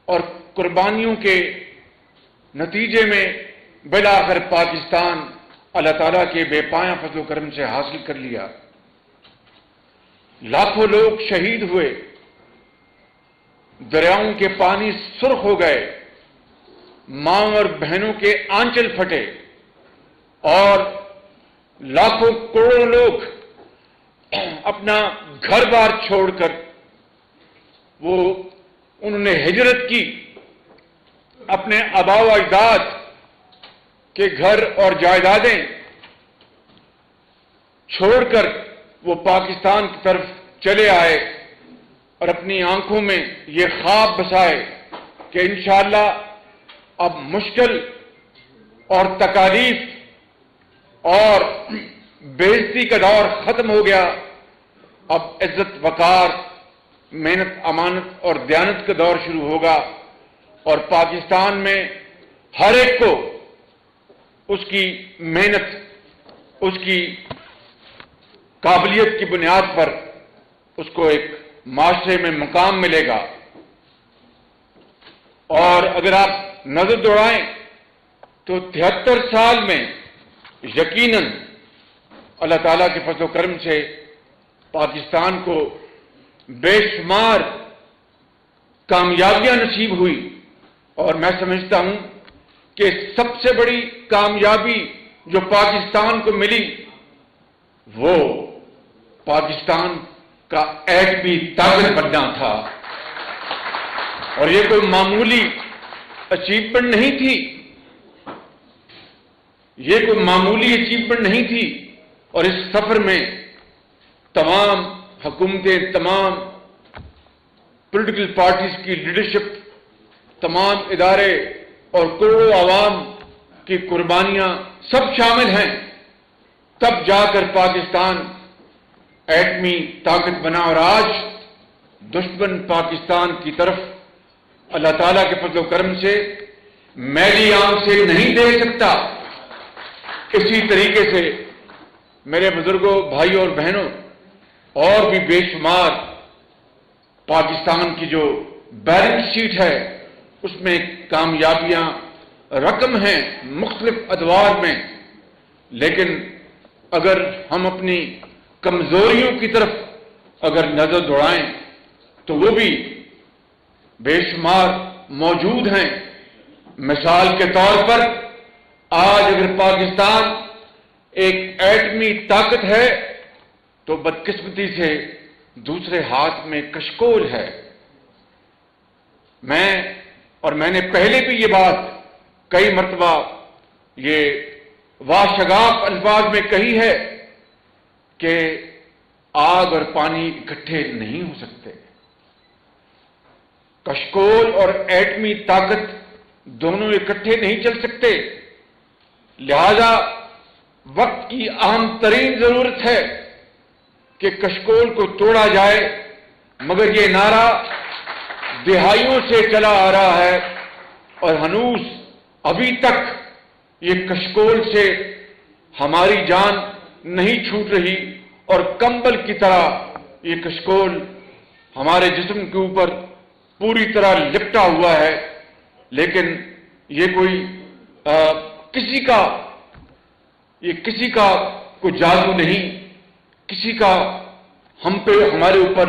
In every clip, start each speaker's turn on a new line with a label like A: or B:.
A: اور قربانیوں کے نتیجے میں بالآخر پاکستان اللہ تعالیٰ کے بے پایہ فضل و کرم سے حاصل کر لیا۔ لاکھوں لوگ شہید ہوئے، دریاؤں کے پانی سرخ ہو گئے، ماں اور بہنوں کے آنچل پھٹے، اور لاکھوں کروڑوں لوگ اپنا گھر بار چھوڑ کر انہوں نے ہجرت کی، اپنے آباء و اجداد کے گھر اور جائیدادیں چھوڑ کر وہ پاکستان کی طرف چلے آئے اور اپنی آنکھوں میں یہ خواب بسائے کہ انشاءاللہ اب مشکل اور تکالیف اور بے عزتی کا دور ختم ہو گیا، اب عزت وقار، محنت امانت اور دیانت کا دور شروع ہوگا، اور پاکستان میں ہر ایک کو اس کی محنت، اس کی قابلیت کی بنیاد پر اس کو ایک معاشرے میں مقام ملے گا۔ اور اگر آپ نظر دوڑائیں تو 73 سال میں یقیناً اللہ تعالیٰ کے فضل و کرم سے پاکستان کو بے شمار کامیابیاں نصیب ہوئی، اور میں سمجھتا ہوں کہ سب سے بڑی کامیابی جو پاکستان کو ملی وہ پاکستان کا ایٹمی طاقت بننا تھا، اور یہ کوئی معمولی اچیومنٹ نہیں تھی، یہ کوئی معمولی اچیومنٹ نہیں تھی۔ اور اس سفر میں تمام حکومتیں، تمام پولیٹیکل پارٹیز کی لیڈرشپ، تمام ادارے اور کروڑوں عوام کی قربانیاں سب شامل ہیں، تب جا کر پاکستان ایٹمی طاقت بنا، اور آج دشمن پاکستان کی طرف اللہ تعالیٰ کے فضل و کرم سے میلی آنکھ سے نہیں دیکھ سکتا۔ اسی طریقے سے میرے بزرگوں، بھائیوں اور بہنوں، اور بھی بے شمار پاکستان کی جو بیلنس شیٹ ہے اس میں کامیابیاں رقم ہیں مختلف ادوار میں، لیکن اگر ہم اپنی کمزوریوں کی طرف اگر نظر دوڑائیں تو وہ بھی بے شمار موجود ہیں۔ مثال کے طور پر آج اگر پاکستان ایک ایٹمی طاقت ہے تو بدقسمتی سے دوسرے ہاتھ میں کشکول ہے۔ میں نے پہلے بھی یہ بات کئی مرتبہ یہ واشگاف الفاظ میں کہی ہے کہ آگ اور پانی اکٹھے نہیں ہو سکتے، کشکول اور ایٹمی طاقت دونوں اکٹھے نہیں چل سکتے، لہذا وقت کی اہم ترین ضرورت ہے کہ کشکول کو توڑا جائے، مگر یہ نعرہ دہائیوں سے چلا آ رہا ہے اور ہنوز ابھی تک یہ کشکول سے ہماری جان نہیں چھوٹ رہی، اور کمبل کی طرح یہ کشکول ہمارے جسم کے اوپر پوری طرح لپٹا ہوا ہے، لیکن یہ کسی کا کوئی جادو نہیں، کسی کا ہمارے اوپر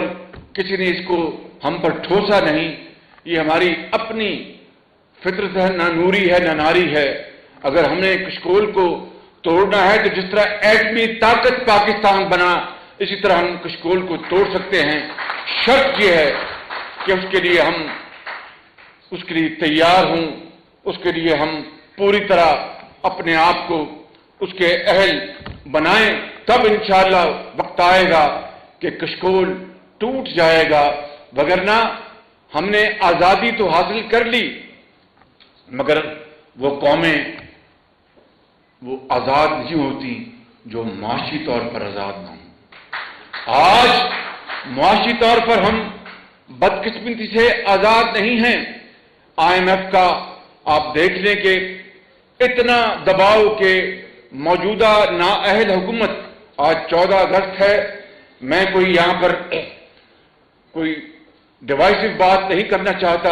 A: کسی نے اس کو ہم پر ٹھوسا نہیں، یہ ہماری اپنی فطرت ہے، نہ نوری ہے نہ ناری ہے۔ اگر ہم نے کشکول کو توڑنا ہے تو جس طرح ایٹمی طاقت پاکستان بنا، اسی طرح ہم کشکول کو توڑ سکتے ہیں۔ شرط یہ ہے کہ اس کے لیے تیار ہوں، اس کے لیے ہم پوری طرح اپنے آپ کو اس کے اہل بنائیں، تب انشاءاللہ وقت آئے گا کہ کشکول ٹوٹ جائے گا، وگرنہ ہم نے آزادی تو حاصل کر لی مگر وہ قومیں وہ آزاد نہیں ہوتی جو معاشی طور پر آزاد نہ ہوں۔ آج معاشی طور پر ہم بدقسمتی سے آزاد نہیں ہیں۔ IMF کا آپ دیکھ لیں کہ اتنا دباؤ کہ موجودہ نااہل حکومت، آج 14 اگست ہے، میں یہاں پر کوئی ڈیوائسو بات نہیں کرنا چاہتا،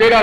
A: 13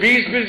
A: 20-20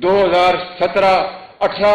A: 2017-18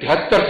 A: 73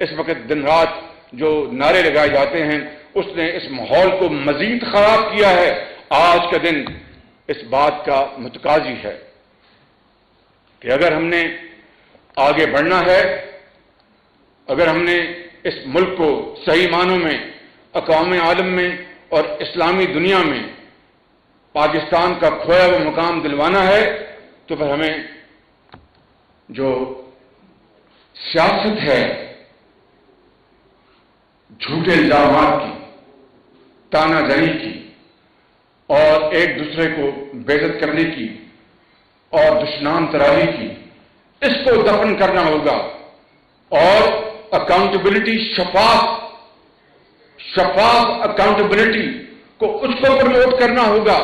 A: اس وقت دن رات جو نعرے لگائے جاتے ہیں اس نے اس ماحول کو مزید خراب کیا ہے۔ آج کا دن اس بات کا متقاضی ہے کہ اگر ہم نے آگے بڑھنا ہے، اگر ہم نے اس ملک کو صحیح معنوں میں اقوام عالم میں اور اسلامی دنیا میں پاکستان کا کھویا ہوا مقام دلوانا ہے، تو پھر ہمیں جو سیاست ہے جھوٹے الزامات کی، تانا زنی کی اور ایک دوسرے کو بے عزت کرنے کی اور دشنام تراشی کی، اس کو دفن کرنا ہوگا اور اکاؤنٹیبلٹی، شفاف اکاؤنٹیبلٹی کو اس کو پروموٹ کرنا ہوگا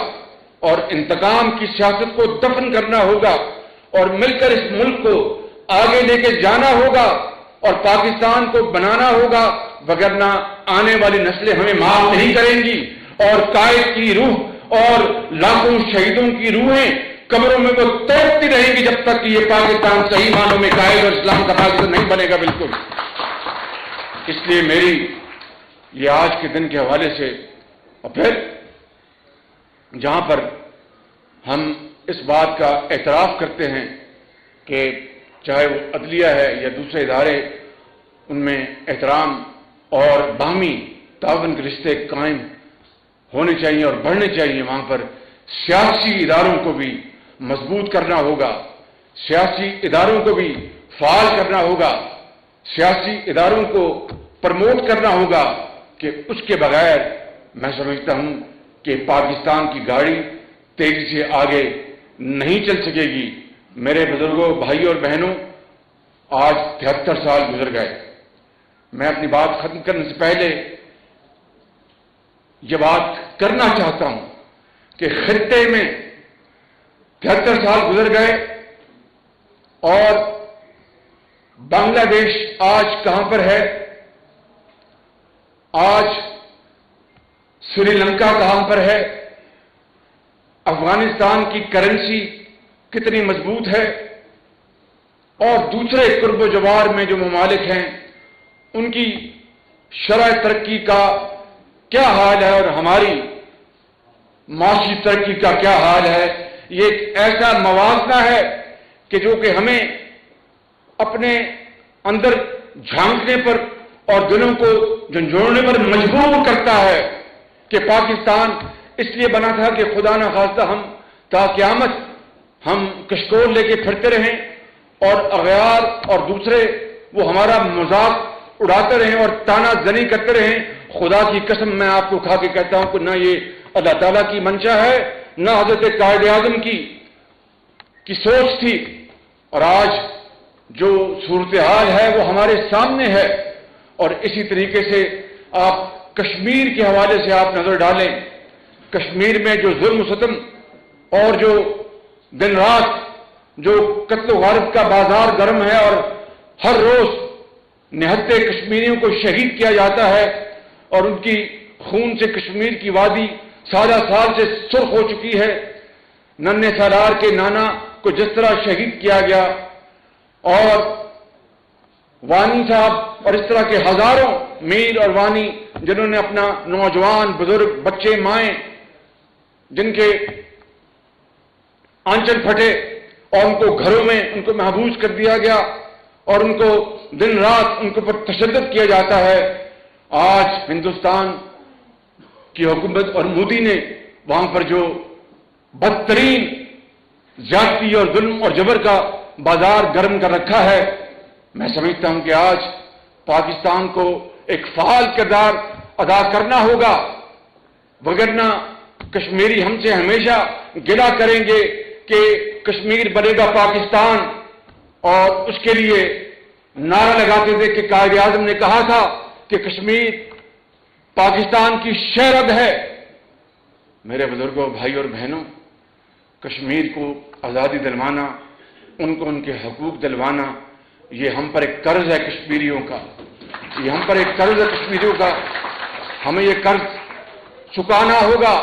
A: اور انتقام کی سیاست کو دفن کرنا ہوگا اور مل کر اس ملک کو آگے لے کے جانا ہوگا اور پاکستان کو بنانا ہوگا، وگرنہ آنے والی نسلیں ہمیں معاف نہیں کریں گی اور قائد کی روح اور لاکھوں شہیدوں کی روحیں قبروں میں وہ تڑپتی رہیں گی جب تک کہ یہ پاکستان صحیح معنوں میں قائد اور اسلام کا پاکستان نہیں بنے گا۔ بالکل۔ اس لیے میری یہ آج کے دن کے حوالے سے، اور پھر جہاں پر ہم اس بات کا اعتراف کرتے ہیں کہ چاہے وہ عدلیہ ہے یا دوسرے ادارے، ان میں احترام اور باہمی تعاون کے رشتے قائم ہونے چاہیے اور بڑھنے چاہیے، وہاں پر سیاسی اداروں کو بھی مضبوط کرنا ہوگا، سیاسی اداروں کو بھی فعال کرنا ہوگا، سیاسی اداروں کو پروموٹ کرنا ہوگا کہ اس کے بغیر میں سمجھتا ہوں کہ پاکستان کی گاڑی تیزی سے آگے نہیں چل سکے گی۔ میرے بزرگوں، بھائیوں اور بہنوں، آج 73 سال گزر گئے۔ میں اپنی بات ختم کرنے سے پہلے یہ بات کرنا چاہتا ہوں کہ خطے میں 73 سال گزر گئے اور بنگلہ دیش آج کہاں پر ہے، آج سری لنکا کہاں پر ہے، افغانستان کی کرنسی کتنی مضبوط ہے اور دوسرے قرب و جوار میں جو ممالک ہیں ان کی شرح ترقی کا کیا حال ہے اور ہماری معاشی ترقی کا کیا حال ہے۔ یہ ایک ایسا موازنہ ہے کہ جو کہ ہمیں اپنے اندر جھانکنے پر اور دلوں کو جھنجھوڑنے پر مجبور کرتا ہے کہ پاکستان اس لیے بنا تھا کہ خدا نہ خواستہ ہم تا قیامت ہم کشکول لے کے پھرتے رہیں اور اغیار اور دوسرے وہ ہمارا مذاق اڑاتے رہیں اور تانا زنی کرتے رہیں۔ خدا کی قسم میں آپ کو کھا کے کہتا ہوں کہ نہ یہ اللہ تعالیٰ کی منشا ہے، نہ حضرت قائد اعظم کی سوچ تھی، اور آج جو صورتحال ہے وہ ہمارے سامنے ہے۔ اور اسی طریقے سے آپ کشمیر کے حوالے سے آپ نظر ڈالیں، کشمیر میں جو ظلم و ستم اور جو دن رات جو قتل و غارت کا بازار گرم ہے اور ہر روز نہتے کشمیریوں کو شہید کیا جاتا ہے اور ان کی خون سے کشمیر کی وادی سالہ سال سے سرخ ہو چکی ہے، ننھے سالار کے نانا کو جس طرح شہید کیا گیا اور وانی صاحب اور اس طرح کے ہزاروں میر اور وانی جنہوں نے اپنا نوجوان، بزرگ، بچے، مائیں جن کے آنچل پھٹے اور ان کو گھروں میں ان کو محبوس کر دیا گیا اور ان کو دن رات ان کے اوپر تشدد کیا جاتا ہے۔ آج ہندوستان کی حکومت اور مودی نے وہاں پر جو بدترین زیادتی اور ظلم اور جبر کا بازار گرم کر رکھا ہے، میں سمجھتا ہوں کہ آج پاکستان کو ایک فعال کردار ادا کرنا ہوگا، وگرنہ کشمیری ہم سے ہمیشہ گلہ کریں گے کہ کشمیر بنے گا پاکستان، اور اس کے لیے نعرہ لگاتے تھے کہ قائد اعظم نے کہا تھا کہ کشمیر پاکستان کی شہرت ہے۔ میرے بزرگوں، بھائیوں اور بہنوں، کشمیر کو آزادی دلوانا، ان کو ان کے حقوق دلوانا، یہ ہم پر ایک قرض ہے کشمیریوں کا، یہ ہم پر ایک قرض ہے کشمیریوں کا، ہمیں یہ قرض چکانا ہوگا۔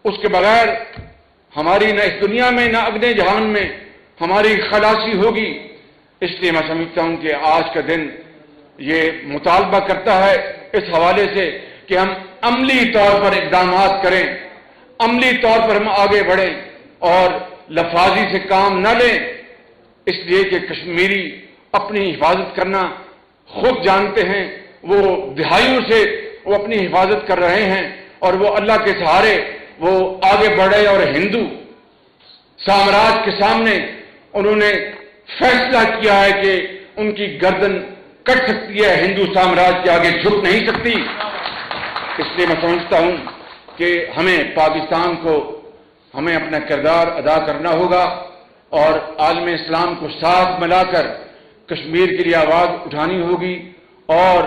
A: اس کے بغیر ہماری نہ اس دنیا میں نہ اگلے جہان میں ہماری خلاصی ہوگی۔ اس لیے میں سمجھتا ہوں کہ آج کا دن یہ مطالبہ کرتا ہے اس حوالے سے کہ ہم عملی طور پر اقدامات کریں، عملی طور پر ہم آگے بڑھیں اور لفاظی سے کام نہ لیں، اس لیے کہ کشمیری اپنی حفاظت کرنا خود جانتے ہیں، وہ دہائیوں سے وہ اپنی حفاظت کر رہے ہیں اور وہ اللہ کے سہارے وہ آگے بڑھے، اور ہندو سامراج کے سامنے انہوں نے فیصلہ کیا ہے کہ ان کی گردن کٹ سکتی ہے، ہندو سامراج کے آگے جھک نہیں سکتی۔ اس لیے میں سمجھتا ہوں کہ ہمیں پاکستان کو ہمیں اپنا کردار ادا کرنا ہوگا اور عالم اسلام کو ساتھ ملا کر کشمیر کے لیے آواز اٹھانی ہوگی، اور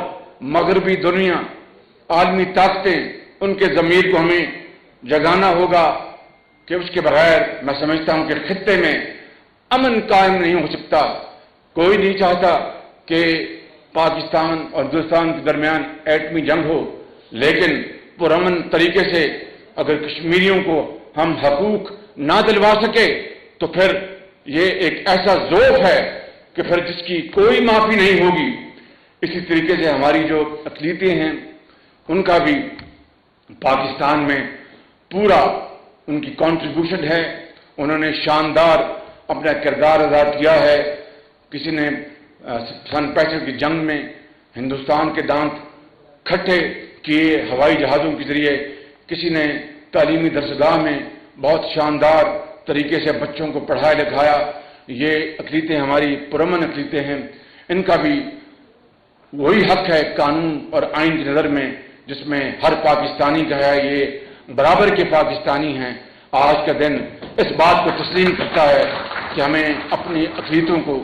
A: مغربی دنیا، عالمی طاقتیں، ان کے ضمیر کو ہمیں جگانا ہوگا کہ اس کے بغیر میں سمجھتا ہوں کہ خطے میں امن قائم نہیں ہو سکتا۔ کوئی نہیں چاہتا کہ پاکستان اور ہندوستان کے درمیان ایٹمی جنگ ہو، لیکن پرامن طریقے سے اگر کشمیریوں کو ہم حقوق نہ دلوا سکے تو پھر یہ ایک ایسا ذوق ہے کہ پھر جس کی کوئی معافی نہیں ہوگی۔ اسی طریقے سے ہماری جو اقلیتیں ہیں ان کا بھی پاکستان میں پورا ان کی کنٹریبیوشن ہے، انہوں نے شاندار اپنا کردار ادا کیا ہے۔ کسی نے سن 65 کی جنگ میں ہندوستان کے دانت کھٹے کیے ہوائی جہازوں کے ذریعے، کسی نے تعلیمی درسگاہ میں بہت شاندار طریقے سے بچوں کو پڑھایا لکھایا۔ یہ اقلیتیں ہماری پرامن اقلیتیں ہیں، ان کا بھی وہی حق ہے قانون اور آئین کی نظر میں جس میں ہر پاکستانی کا ہے، یہ برابر کے پاکستانی ہیں۔ آج کا دن اس بات کو تسلیم کرتا ہے کہ ہمیں اپنی اقلیتوں کو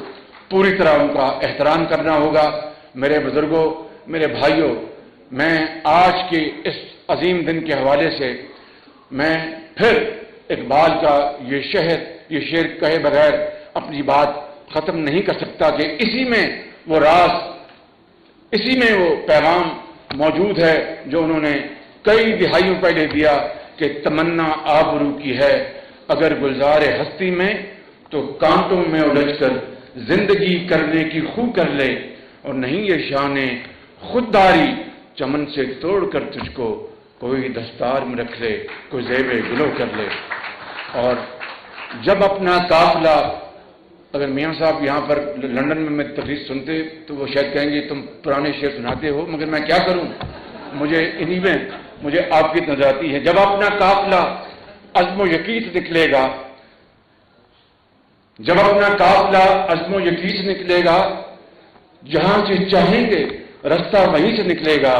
A: پوری طرح ان کا احترام کرنا ہوگا۔ میرے بزرگوں، میرے بھائیوں، میں آج کے اس عظیم دن کے حوالے سے میں پھر اقبال کا یہ شعر کہے بغیر اپنی بات ختم نہیں کر سکتا کہ اسی میں وہ راز، اسی میں وہ پیغام موجود ہے جو انہوں نے کئی دہائیوں پہلے دیا کہ تمنا آبرو کی ہے اگر گلزار ہستی میں تو کانٹوں میں الجھ کر زندگی کرنے کی خو کر لے، اور نہیں یہ شان خودداری چمن سے توڑ کر تجھ کو کوئی دستار میں رکھ لے، کوئی زیب گلو کر لے۔ اور جب اپنا قافلہ، اگر میاں صاحب یہاں پر لندن میں تدریس سنتے تو وہ شاید کہیں گے تم پرانے شعر سناتے ہو، مگر میں کیا کروں، مجھے آپ کی نظر آتی ہے۔ جب اپنا قافلہ عزم و یقین سے نکلے گا، جب اپنا قافلہ عزم و یقین سے نکلے گا، جہاں سے چاہیں گے رستہ وہیں سے نکلے گا،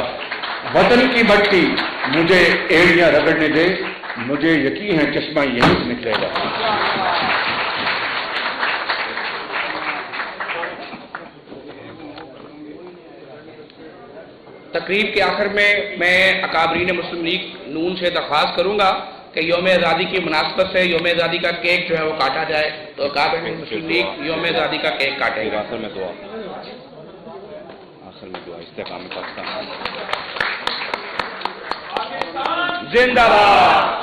A: وطن کی مٹی مجھے ایڑیاں رگڑنے دے، مجھے یقین ہے چشمہ یہیں سے نکلے گا۔
B: تقریب کے آخر میں اکابرین مسلم لیگ نون سے درخواست کروں گا کہ یوم آزادی کی مناسبت سے یوم آزادی کا کیک جو ہے وہ کاٹا جائے، تو اکابرین مسلم لیگ یوم آزادی کا کیک کاٹے گا۔
C: آخر میں دعا استحکام پاکستان
B: زندہ باد۔